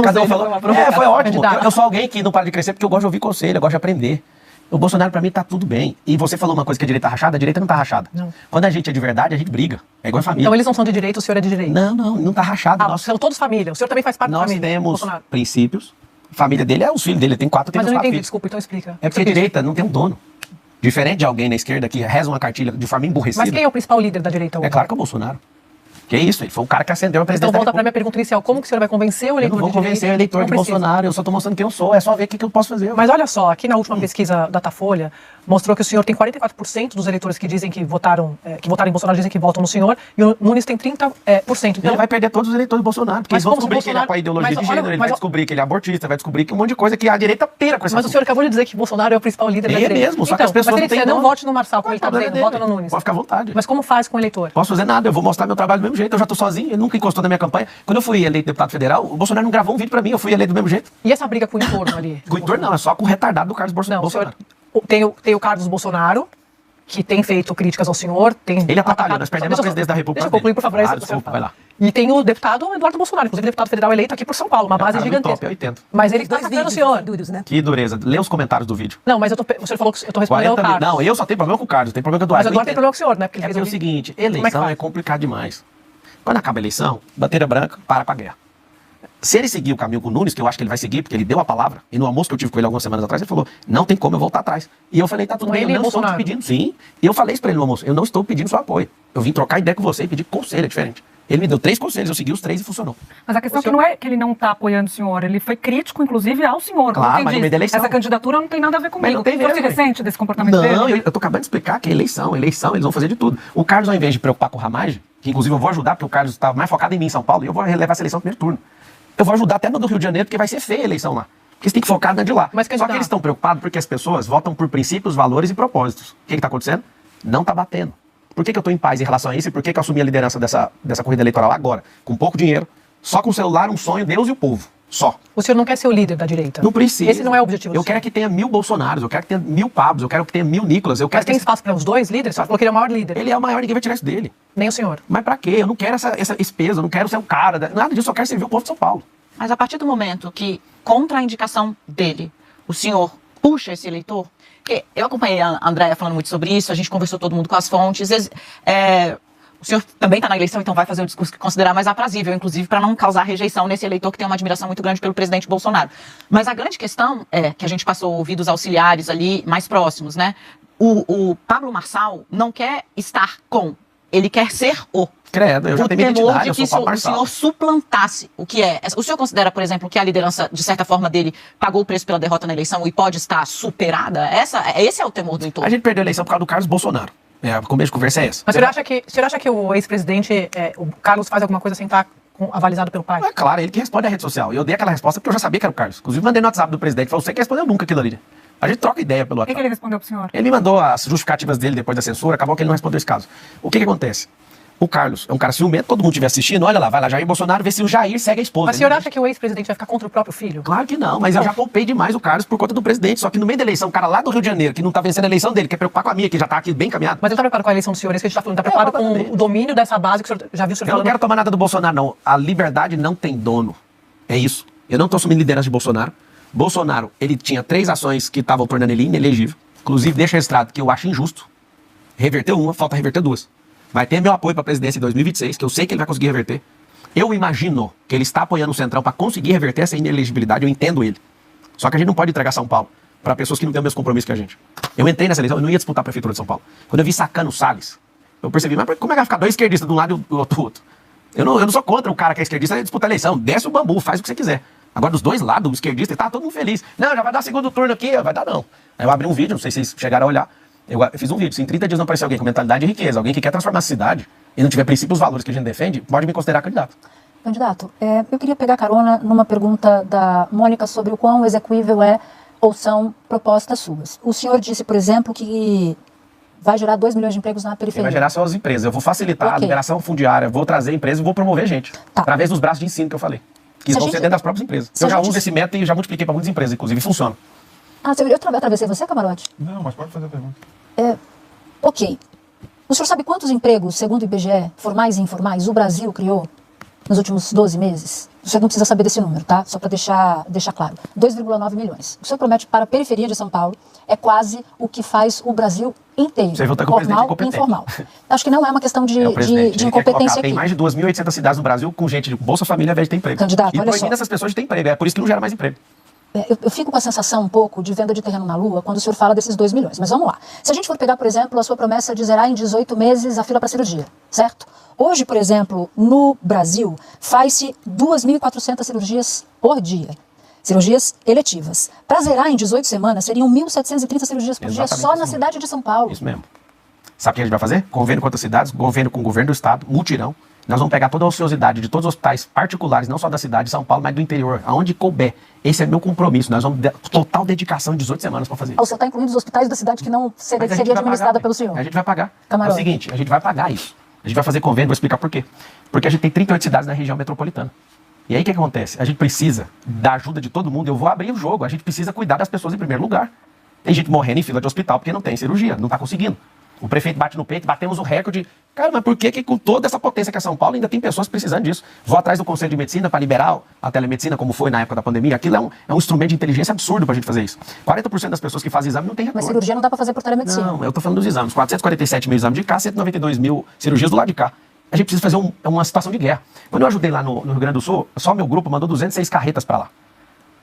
Cada um falou, foi ótimo. Eu sou alguém que não para de crescer porque eu gosto de ouvir conselho, eu gosto de aprender. O Bolsonaro, pra mim, tá tudo bem. E você falou uma coisa que a direita tá rachada, a direita não tá rachada. Não. Quando a gente é de verdade, a gente briga. É igual a família. Então eles não são de direita, o senhor é de direita? Não tá rachado. Nós são todos família. O senhor também faz parte da família. Nós temos princípios. A família dele é os filhos dele, tem 4, tem 4 filhos. Mas eu não entendi, desculpa, então explica. É porque a direita não tem um dono. Diferente de alguém na esquerda que reza uma cartilha de forma emburrecida. Mas quem é o principal líder da direita hoje? É claro que é o Bolsonaro. Que é isso, ele foi o cara que acendeu a presidência. Então volta para minha pergunta inicial, como que o senhor vai convencer o eleitor? Eu não vou convencer o eleitor de Bolsonaro, eu só estou mostrando quem eu sou, é só ver o que eu posso fazer. Mas olha só, aqui na última pesquisa da Datafolha, mostrou que o senhor tem 44% dos eleitores que dizem que votaram em Bolsonaro, dizem que votam no senhor, e o Nunes tem 30%. Então, ele vai perder todos os eleitores do Bolsonaro, porque eles vão descobrir que ele apoia a ideologia de gênero, ele vai descobrir que ele é abortista, vai descobrir que um monte de coisa que a direita pira com essa. Mas o senhor acabou de dizer que Bolsonaro é o principal líder da direita. É mesmo, só que as pessoas não têm não vote no Marçal, como ele está dizendo, vota no Nunes. Pode ficar à vontade. Mas como faz com o eleitor? Posso fazer nada, eu vou mostrar meu trabalho do mesmo jeito, eu já estou sozinho, ele nunca encostou na minha campanha. Quando eu fui eleito deputado federal, o Bolsonaro não gravou um vídeo pra mim, eu fui eleito do mesmo jeito. E essa briga com o entorno ali? Com o entorno não, é só com o retardado do Carlos Bolsonaro. Não, senhor, tem o Carlos Bolsonaro, que tem feito críticas ao senhor. Ele atrapalhou, nós perdemos a presidência da República. Deixa eu concluir, por favor. Desculpa, vai lá. E tem o deputado Eduardo Bolsonaro, inclusive deputado federal eleito aqui por São Paulo, uma base gigantesca. Top, eu entendo. Mas ele está atacando o senhor. Que dureza. Lê os comentários do vídeo. Não, mas o senhor falou que eu estou respondendo ao Carlos. Não, eu só tenho problema com o Carlos, tem problema com o Eduardo. Mas o Eduardo tem problema com o senhor, né? Porque ele é o seguinte, eleição é complicado demais. Quando acaba a eleição, bandeira branca, para a guerra. Se ele seguir o caminho com o Nunes, que eu acho que ele vai seguir, porque ele deu a palavra, e no almoço que eu tive com ele algumas semanas atrás, ele falou, não tem como eu voltar atrás. E eu falei, tá tudo bem, eu não estou te pedindo, sim. E eu falei isso pra ele no almoço, eu não estou pedindo seu apoio. Eu vim trocar ideia com você e pedir conselho, é diferente. Ele me deu 3 conselhos, eu segui os 3 e funcionou. Mas a questão é que não é que ele não está apoiando o senhor, ele foi crítico, inclusive, ao senhor. Claro, mas no meio da eleição. Essa candidatura não tem nada a ver comigo. Mas não tem Você recente desse comportamento dele? Não, eu tô acabando de explicar que é eleição, eles vão fazer de tudo. O Carlos, ao invés de preocupar com o Ramagem, que inclusive eu vou ajudar, porque o Carlos estava mais focado em mim em São Paulo, e eu vou levar essa eleição no primeiro turno. Eu vou ajudar até no do Rio de Janeiro, porque vai ser feia a eleição lá. Porque eles têm que focar na de lá. Só que eles estão preocupados porque as pessoas votam por princípios, valores e propósitos. O que está acontecendo? Não está batendo. Por que eu estou em paz em relação a isso e por que eu assumi a liderança dessa corrida eleitoral agora? Com pouco dinheiro, só com o celular, um sonho, Deus e o povo. Só. O senhor não quer ser o líder da direita? Não precisa. Esse não é o objetivo do senhor. Eu quero que tenha 1000 Bolsonaros, eu quero que tenha 1000 Pablos, eu quero que tenha 1000 Nicolas. Mas tem espaço para os dois líderes? Você falou que ele é o maior líder. Ele é o maior, ninguém vai tirar isso dele. Nem o senhor. Mas pra quê? Eu não quero esse peso, eu não quero ser um cara, nada disso, eu quero servir o povo de São Paulo. Mas a partir do momento que, contra a indicação dele, o senhor puxa esse eleitor, porque eu acompanhei a Andréia falando muito sobre isso, a gente conversou todo mundo com as fontes, o senhor também está na eleição, então vai fazer um discurso que considerar mais aprazível, inclusive para não causar rejeição nesse eleitor que tem uma admiração muito grande pelo presidente Bolsonaro. Mas a grande questão é que a gente passou a ouvir dos auxiliares ali mais próximos, né? O Pablo Marçal não quer estar com, ele quer ser o. Credo, eu já tenho temor de que o senhor suplantasse o que é. O senhor considera, por exemplo, que a liderança, de certa forma, dele pagou o preço pela derrota na eleição e pode estar superada? Esse é o temor do entorno. A gente perdeu a eleição por causa do Carlos Bolsonaro. O começo de conversa é essa. Mas o senhor acha que o ex-presidente, o Carlos, faz alguma coisa sem estar avalizado pelo pai? É claro, ele que responde à rede social. E eu dei aquela resposta porque eu já sabia que era o Carlos. Inclusive, mandei no WhatsApp do presidente. Falou, você que respondeu nunca aquilo ali. A gente troca ideia pelo WhatsApp. O que ele respondeu pro senhor? Ele me mandou as justificativas dele depois da censura, acabou que ele não respondeu esse caso. O que acontece? O Carlos é um cara ciumento, todo mundo estiver assistindo, olha lá, vai lá, Jair Bolsonaro, vê se o Jair segue a esposa. Mas o senhor acha que o ex-presidente vai ficar contra o próprio filho? Claro que não, mas eu já poupei demais o Carlos por conta do presidente. Só que no meio da eleição, o cara lá do Rio de Janeiro, que não tá vencendo a eleição dele, quer preocupar com a minha, que já tá aqui bem caminhado. Mas ele tá preparado com a eleição do senhor, isso que a gente tá falando, tá preparado com o domínio dessa base que o senhor já viu o senhor falando? Eu não quero tomar nada do Bolsonaro, não. A liberdade não tem dono. É isso. Eu não tô assumindo liderança de Bolsonaro. Bolsonaro, ele tinha 3 ações que estavam tornando ele inelegível. Inclusive, deixa registrado que eu acho injusto. Reverteu uma, falta reverter 2. Vai ter meu apoio para a presidência em 2026, que eu sei que ele vai conseguir reverter. Eu imagino que ele está apoiando o Centrão para conseguir reverter essa inelegibilidade, eu entendo ele. Só que a gente não pode entregar São Paulo para pessoas que não têm o mesmo compromisso que a gente. Eu entrei nessa eleição, eu não ia disputar a prefeitura de São Paulo. Quando eu vi sacando o Salles, eu percebi, mas como é que vai ficar 2 esquerdistas de um lado e do outro? Eu não sou contra o cara que é esquerdista disputar a eleição. Desce o bambu, faz o que você quiser. Agora, dos 2 lados, o esquerdista, tá todo mundo feliz. Não, já vai dar segundo turno aqui, vai dar não. Aí eu abri um vídeo, não sei se vocês chegaram a olhar. Eu fiz um vídeo, se em 30 dias não aparecer alguém com mentalidade e riqueza, alguém que quer transformar a cidade e não tiver princípios e valores que a gente defende, pode me considerar candidato. Candidato, eu queria pegar carona numa pergunta da Mônica sobre o quão execuível é ou são propostas suas. O senhor disse, por exemplo, que vai gerar 2 milhões de empregos na periferia. Vai gerar só as empresas. Eu vou facilitar a liberação fundiária, vou trazer empresas e vou promover gente. Tá. Através dos braços de ensino que eu falei. Que vão ser dentro das próprias empresas. Eu já uso esse método e já multipliquei para muitas empresas, inclusive, e funciona. Eu atravessei você, Camarote? Não, mas pode fazer a pergunta. Ok. O senhor sabe quantos empregos, segundo o IBGE, formais e informais, o Brasil criou nos últimos 12 meses? o senhor não precisa saber desse número, tá? Só para deixar claro. 2,9 milhões. O senhor promete para a periferia de São Paulo, é quase o que faz o Brasil inteiro. Você volta com o presidente formal e incompetente. informal. Acho que não é uma questão de incompetência Tem aqui. mais de 2.800 cidades no Brasil com gente de Bolsa Família ao invés de ter emprego. Candidato, e olha proibindo só. essas pessoas de ter emprego. É por isso que não gera mais emprego. Eu fico com a sensação um pouco de venda de terreno na Lua quando o senhor fala desses 2 milhões. Mas vamos lá. Se a gente for pegar, por exemplo, a sua promessa de zerar em 18 meses a fila para cirurgia, certo? Hoje, por exemplo, no Brasil, faz-se 2.400 cirurgias por dia. Cirurgias eletivas. Para zerar em 18 semanas, seriam 1.730 cirurgias por dia só na cidade de São Paulo. Isso mesmo. Sabe o que a gente vai fazer? Convênio com outras cidades, convênio com o governo do estado, mutirão. Nós vamos pegar toda a ociosidade de todos os hospitais particulares, não só da cidade de São Paulo, mas do interior, aonde couber. Esse é meu compromisso. Nós vamos total dedicação de 18 semanas para fazer isso. O senhor está incluindo os hospitais da cidade que não seria Mas a gente vai administrada pagar, pelo senhor. A gente vai pagar. Camarão. É o seguinte, a gente vai pagar isso. A gente vai fazer convênio, vou explicar por quê. Porque a gente tem 38 cidades na região metropolitana. E aí o que acontece? A gente precisa da ajuda de todo mundo. Eu vou abrir o jogo. A gente precisa cuidar das pessoas em primeiro lugar. Tem gente morrendo em fila de hospital porque não tem cirurgia, não está conseguindo. O prefeito bate no peito, batemos o recorde. Cara, mas por que com toda essa potência que é São Paulo ainda tem pessoas precisando disso? Vou atrás do Conselho de Medicina para liberar a telemedicina, como foi na época da pandemia. Aquilo é um instrumento de inteligência absurdo para a gente fazer isso. 40% das pessoas que fazem exame não tem retorno. Mas cirurgia não dá para fazer por telemedicina. Não, eu estou falando dos exames. 447 mil exames de cá, 192 mil cirurgias do lado de cá. A gente precisa fazer uma situação de guerra. Quando eu ajudei lá no Rio Grande do Sul, só meu grupo mandou 206 carretas para lá.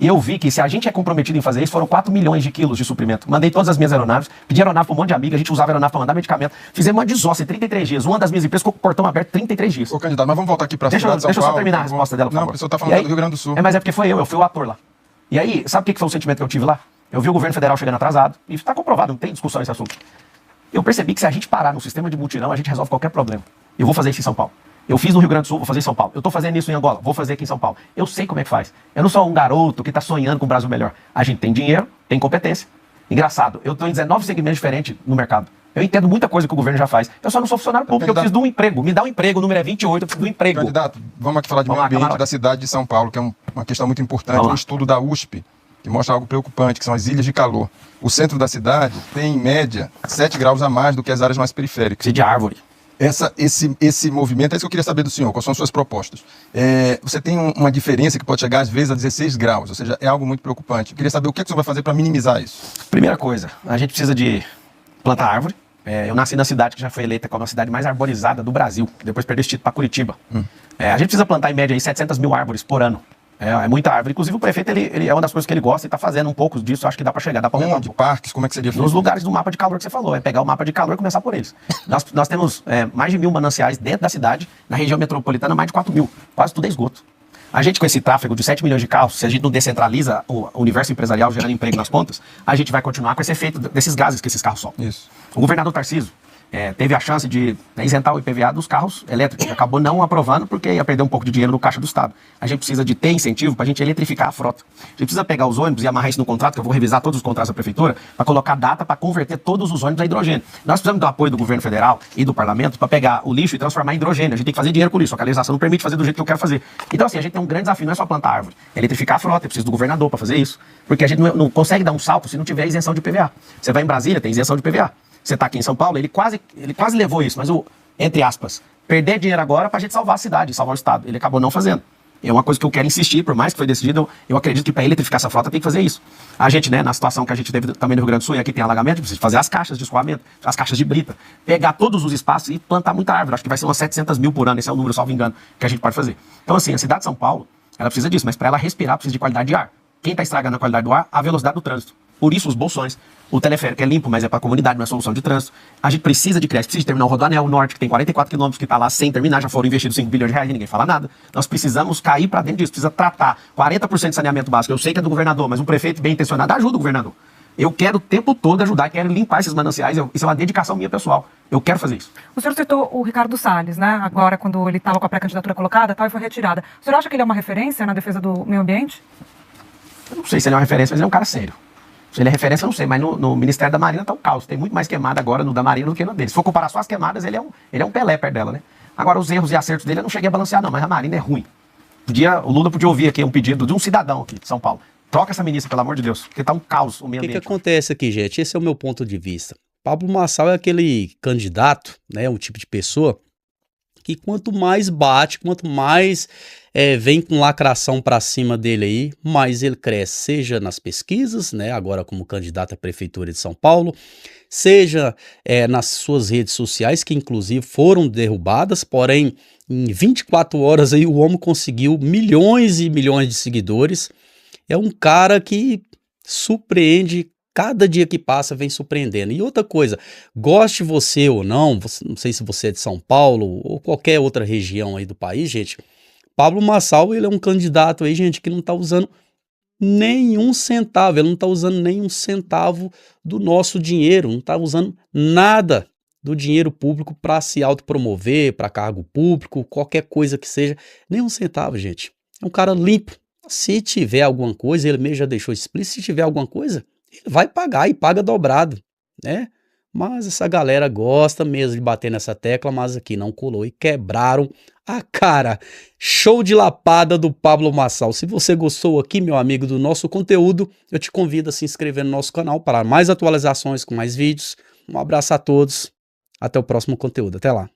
E eu vi que se a gente é comprometido em fazer isso, foram 4 milhões de quilos de suprimento. Mandei todas as minhas aeronaves, pedi aeronave para um monte de amiga, a gente usava aeronave para mandar medicamento. Fizemos uma desossa em 33 dias. Uma das minhas empresas ficou com o portão aberto 33 dias. Ô, candidato, mas vamos voltar aqui para a cidade de São Paulo. Deixa eu só terminar a resposta dela, por Não, favor. o pessoal está falando do Rio Grande do Sul. Mas é porque eu fui o ator lá. E aí, sabe o que foi o sentimento que eu tive lá? Eu vi o governo federal chegando atrasado, e está comprovado, não tem discussão nesse assunto. Eu percebi que se a gente parar no sistema de mutirão, a gente resolve qualquer problema. Eu vou fazer isso em São Paulo. Eu fiz no Rio Grande do Sul, vou fazer em São Paulo. Eu estou fazendo isso em Angola, vou fazer aqui em São Paulo. Eu sei como é que faz. Eu não sou um garoto que está sonhando com um Brasil melhor. A gente tem dinheiro, tem competência. Engraçado, eu estou em 19 segmentos diferentes no mercado. Eu entendo muita coisa que o governo já faz. Eu só não sou funcionário público, eu preciso de um emprego. Me dá um emprego, o número é 28, eu preciso de um emprego. Candidato, vamos aqui falar de meio ambiente da cidade de São Paulo, que é uma questão muito importante. Um estudo da USP, que mostra algo preocupante, que são as ilhas de calor. O centro da cidade tem, em média, 7 graus a mais do que as áreas mais periféricas. Precisa de árvore. Esse movimento, é isso que eu queria saber do senhor, quais são as suas propostas. Você tem uma diferença que pode chegar às vezes a 16 graus, ou seja, é algo muito preocupante. Eu queria saber o que o senhor vai fazer para minimizar isso. Primeira coisa, a gente precisa de plantar árvore. Eu nasci na cidade que já foi eleita como a cidade mais arborizada do Brasil, depois perdeu esse título para Curitiba. A gente precisa plantar em média aí 700 mil árvores por ano. É muita árvore. Inclusive o prefeito, ele é uma das coisas que ele gosta e está fazendo um pouco disso. Acho que dá para chegar, dá para aumentar. Onde? Parques? Como é que seria feito? Nos lugares do mapa de calor que você falou. É pegar o mapa de calor e começar por eles. Nós temos mais de 1.000 mananciais dentro da cidade. Na região metropolitana, mais de 4.000. Quase tudo é esgoto. A gente, com esse tráfego de 7 milhões de carros, se a gente não descentraliza o universo empresarial gerando emprego nas pontas, a gente vai continuar com esse efeito desses gases que esses carros soltam. Isso. O governador Tarcísio teve a chance de isentar o IPVA dos carros elétricos. Acabou não aprovando porque ia perder um pouco de dinheiro no caixa do Estado. A gente precisa de ter incentivo para a gente eletrificar a frota. A gente precisa pegar os ônibus e amarrar isso no contrato, que eu vou revisar todos os contratos da prefeitura, para colocar data para converter todos os ônibus a hidrogênio. Nós precisamos do apoio do governo federal e do parlamento para pegar o lixo e transformar em hidrogênio. A gente tem que fazer dinheiro com isso. A legislação não permite fazer do jeito que eu quero fazer. Então, assim, a gente tem um grande desafio, não é só plantar árvore. É eletrificar a frota, eu preciso do governador para fazer isso. Porque a gente não consegue dar um salto se não tiver isenção de IPVA. Você vai em Brasília, tem isenção de IPVA. Você está aqui em São Paulo, ele quase levou isso, mas entre aspas, perder dinheiro agora para a gente salvar a cidade, salvar o Estado. Ele acabou não fazendo. É uma coisa que eu quero insistir, por mais que foi decidido, eu acredito que para eletrificar essa frota tem que fazer isso. A gente, na situação que a gente teve também no Rio Grande do Sul, e aqui tem alagamento, precisa fazer as caixas de escoamento, as caixas de brita, pegar todos os espaços e plantar muita árvore. Acho que vai ser umas 700 mil por ano, esse é o número, salvo engano, que a gente pode fazer. Então, assim, a cidade de São Paulo, ela precisa disso, mas para ela respirar, precisa de qualidade de ar. Quem está estragando a qualidade do ar? A velocidade do trânsito. Por isso, os bolsões. O teleférico é limpo, mas é para a comunidade, não é solução de trânsito. A gente precisa de crédito, precisa de terminar o Rodoanel Norte, que tem 44 quilômetros, que está lá sem terminar, já foram investidos 5 bilhões de reais e ninguém fala nada. Nós precisamos cair para dentro disso, precisa tratar 40% de saneamento básico. Eu sei que é do governador, mas um prefeito bem intencionado ajuda o governador. Eu quero o tempo todo ajudar, quero limpar esses mananciais, isso é uma dedicação minha pessoal. Eu quero fazer isso. O senhor citou o Ricardo Salles, né? Agora, quando ele estava com a pré-candidatura colocada tal, e foi retirada. O senhor acha que ele é uma referência na defesa do meio ambiente? Eu não sei se ele é uma referência, mas ele é um cara sério. Se ele é referência, eu não sei, mas no Ministério da Marina está um caos. Tem muito mais queimada agora no da Marina do que no dele. Se for comparar só as queimadas, ele é um Pelé perto dela, né? Agora, os erros e acertos dele eu não cheguei a balancear, não, mas a Marina é ruim. O Lula podia ouvir aqui um pedido de um cidadão aqui de São Paulo. Troca essa ministra, pelo amor de Deus, porque tá um caos o meio ambiente. O que acontece aqui, gente? Esse é o meu ponto de vista. Pablo Marçal é aquele candidato, né, um tipo de pessoa que quanto mais bate, quanto mais vem com lacração para cima dele aí, mais ele cresce, seja nas pesquisas, né, agora como candidato à Prefeitura de São Paulo, seja nas suas redes sociais, que inclusive foram derrubadas, porém em 24 horas aí o homem conseguiu milhões e milhões de seguidores. É um cara que surpreende, cada dia que passa vem surpreendendo. E outra coisa, goste você ou não sei se você é de São Paulo ou qualquer outra região aí do país, gente, Pablo Marçal, ele é um candidato aí, gente, que não tá usando nenhum centavo, ele não tá usando nenhum centavo do nosso dinheiro, não tá usando nada do dinheiro público para se autopromover, para cargo público, qualquer coisa que seja, nenhum centavo, gente. É um cara limpo. Se tiver alguma coisa, ele mesmo já deixou explícito, se tiver alguma coisa, ele vai pagar e paga dobrado, né? Mas essa galera gosta mesmo de bater nessa tecla, mas aqui não colou e quebraram a cara. Show de lapada do Pablo Marçal. Se você gostou aqui, meu amigo, do nosso conteúdo, eu te convido a se inscrever no nosso canal para mais atualizações com mais vídeos. Um abraço a todos. Até o próximo conteúdo. Até lá.